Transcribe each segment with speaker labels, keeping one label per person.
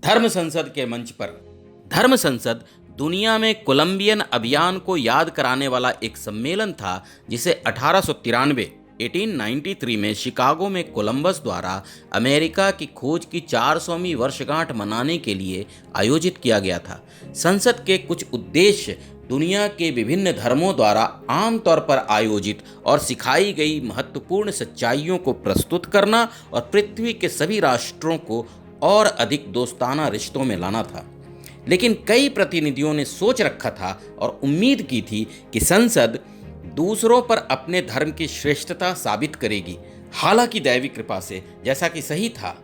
Speaker 1: धर्म संसद के मंच पर। धर्म संसद दुनिया में कोलंबियन अभियान को याद कराने वाला एक सम्मेलन था जिसे 1893 में शिकागो में कोलंबस द्वारा अमेरिका की खोज की 400वीं वर्षगांठ मनाने के लिए आयोजित किया गया था। संसद के कुछ उद्देश्य दुनिया के विभिन्न धर्मों द्वारा आमतौर पर आयोजित और सिखाई गई महत्वपूर्ण सच्चाइयों को प्रस्तुत करना और पृथ्वी के सभी राष्ट्रों को और अधिक दोस्ताना रिश्तों में लाना था। लेकिन कई प्रतिनिधियों ने सोच रखा था और उम्मीद की थी कि संसद दूसरों पर अपने धर्म की श्रेष्ठता साबित करेगी। हालांकि दैवी कृपा से जैसा कि सही था,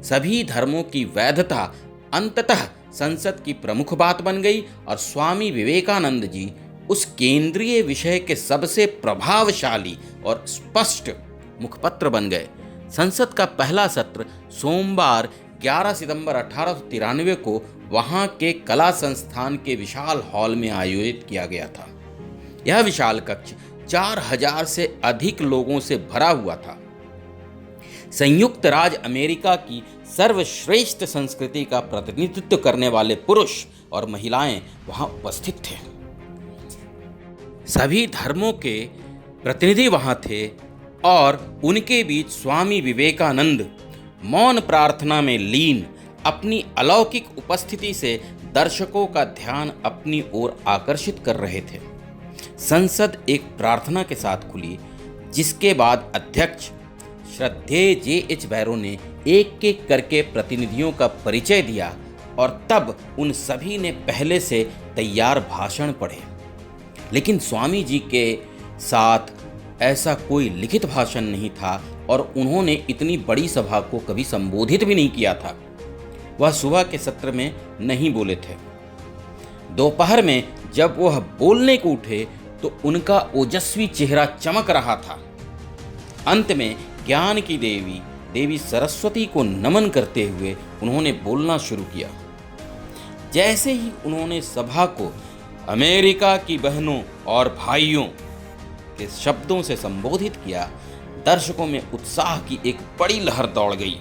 Speaker 1: सभी धर्मों की वैधता अंततः संसद की प्रमुख बात बन गई और स्वामी विवेकानंद जी उस केंद्रीय विषय के सबसे प्रभावशाली और स्पष्ट मुखपत्र बन गए। संसद का पहला सत्र सोमवार 11 सितंबर 1893 को वहां के कला संस्थान के विशाल हॉल में आयोजित किया गया था। यह विशाल कक्ष 4000 से अधिक लोगों से भरा हुआ था। संयुक्त राज्य अमेरिका की सर्वश्रेष्ठ संस्कृति का प्रतिनिधित्व करने वाले पुरुष और महिलाएं वहां उपस्थित थे। सभी धर्मों के प्रतिनिधि वहां थे और उनके बीच स्वामी विवेकानंद मौन प्रार्थना में लीन अपनी अलौकिक उपस्थिति से दर्शकों का ध्यान अपनी ओर आकर्षित कर रहे थे। संसद एक प्रार्थना के साथ खुली, जिसके बाद अध्यक्ष श्रद्धेय J.H. बैरो ने एक एक करके प्रतिनिधियों का परिचय दिया और तब उन सभी ने पहले से तैयार भाषण पढ़े। लेकिन स्वामी जी के साथ ऐसा कोई लिखित भाषण नहीं था और उन्होंने इतनी बड़ी सभा को कभी संबोधित भी नहीं किया था। वह सुबह के सत्र में नहीं बोले थे। दोपहर में जब वह बोलने को उठे तो उनका ओजस्वी चेहरा चमक रहा था। अंत में ज्ञान की देवी सरस्वती को नमन करते हुए उन्होंने बोलना शुरू किया। जैसे ही उन्होंने सभा को अमेरिका की बहनों और भाइयों के शब्दों से संबोधित किया, दर्शकों में उत्साह की एक बड़ी लहर दौड़ गई।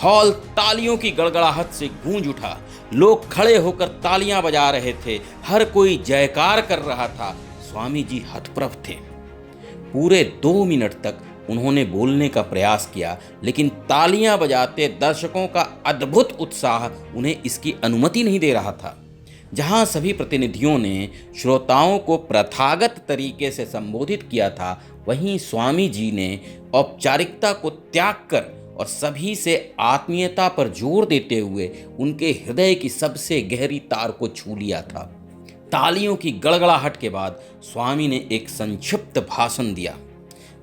Speaker 1: हॉल तालियों की गड़गड़ाहट से गूंज उठा। लोग खड़े होकर तालियां बजा रहे थे। हर कोई जयकार कर रहा था। स्वामी जी हतप्रभ थे। पूरे 2 मिनट तक उन्होंने बोलने का प्रयास किया, लेकिन तालियां बजाते दर्शकों का अद्भुत उत्साह उन्हें इसकी अनुमति नहीं दे रहा था। जहां सभी प्रतिनिधियों ने श्रोताओं को प्रथागत तरीके से संबोधित किया था, वहीं स्वामी जी ने औपचारिकता को त्याग कर और सभी से आत्मीयता पर जोर देते हुए उनके हृदय की सबसे गहरी तार को छू लिया था। तालियों की गड़गड़ाहट के बाद स्वामी ने एक संक्षिप्त भाषण दिया।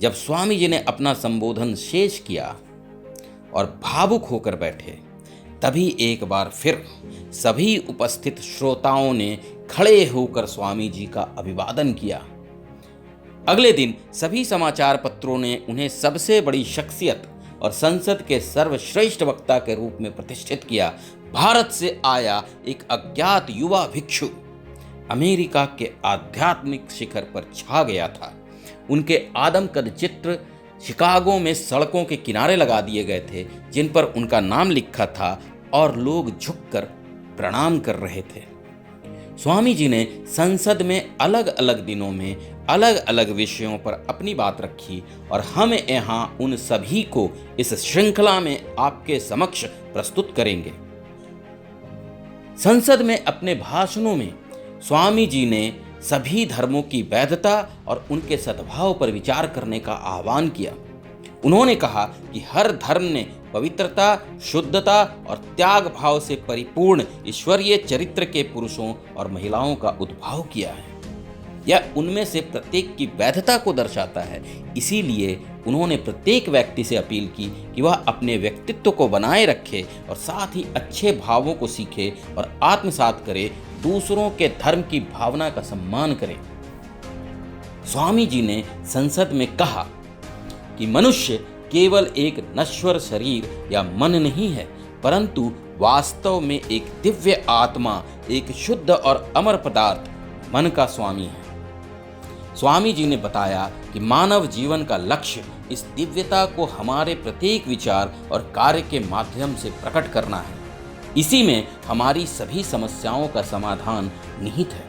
Speaker 1: जब स्वामी जी ने अपना संबोधन शेष किया और भावुक होकर बैठे, तभी एक बार फिर सभी उपस्थित श्रोताओं ने खड़े होकर स्वामी जी का अभिवादन किया। अगले दिन सभी समाचार पत्रों ने उन्हें सबसे बड़ी शख्सियत और संसद के सर्वश्रेष्ठ वक्ता के रूप में प्रतिष्ठित किया। भारत से आया एक अज्ञात युवा भिक्षु अमेरिका के आध्यात्मिक शिखर पर छा गया था। उनके आदमकद चित्र शिकागो में सड़कों के किनारे लगा दिए गए थे, जिन पर उनका नाम लिखा था और लोग झुककर प्रणाम कर रहे थे। स्वामी जी ने संसद में अलग अलग दिनों में अलग अलग विषयों पर अपनी बात रखी और हम यहाँ उन सभी को इस श्रृंखला में आपके समक्ष प्रस्तुत करेंगे। संसद में अपने भाषणों में स्वामी जी ने सभी धर्मों की वैधता और उनके सद्भाव पर विचार करने का आह्वान किया। उन्होंने कहा कि हर धर्म ने पवित्रता, शुद्धता और त्याग भाव से परिपूर्ण ईश्वरीय चरित्र के पुरुषों और महिलाओं का उद्भव किया है। यह उनमें से प्रत्येक की वैधता को दर्शाता है। इसीलिए उन्होंने प्रत्येक व्यक्ति से अपील की कि वह अपने व्यक्तित्व को बनाए रखे और साथ ही अच्छे भावों को सीखे और आत्मसात करे, दूसरों के धर्म की भावना का सम्मान करे। स्वामी जी ने संसद में कहा कि मनुष्य केवल एक नश्वर शरीर या मन नहीं है, परंतु वास्तव में एक दिव्य आत्मा, एक शुद्ध और अमर पदार्थ, मन का स्वामी है। स्वामी जी ने बताया कि मानव जीवन का लक्ष्य इस दिव्यता को हमारे प्रत्येक विचार और कार्य के माध्यम से प्रकट करना है। इसी में हमारी सभी समस्याओं का समाधान निहित है,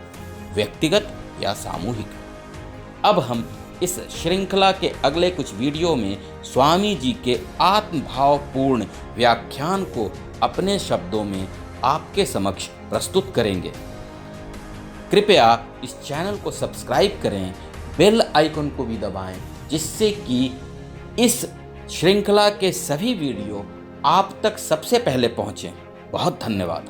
Speaker 1: व्यक्तिगत या सामूहिक। अब हम इस श्रृंखला के अगले कुछ वीडियो में स्वामी जी के आत्मभावपूर्ण व्याख्यान को अपने शब्दों में आपके समक्ष प्रस्तुत करेंगे। कृपया इस चैनल को सब्सक्राइब करें, बेल आइकन को भी दबाएं, जिससे कि इस श्रृंखला के सभी वीडियो आप तक सबसे पहले पहुंचें। बहुत धन्यवाद।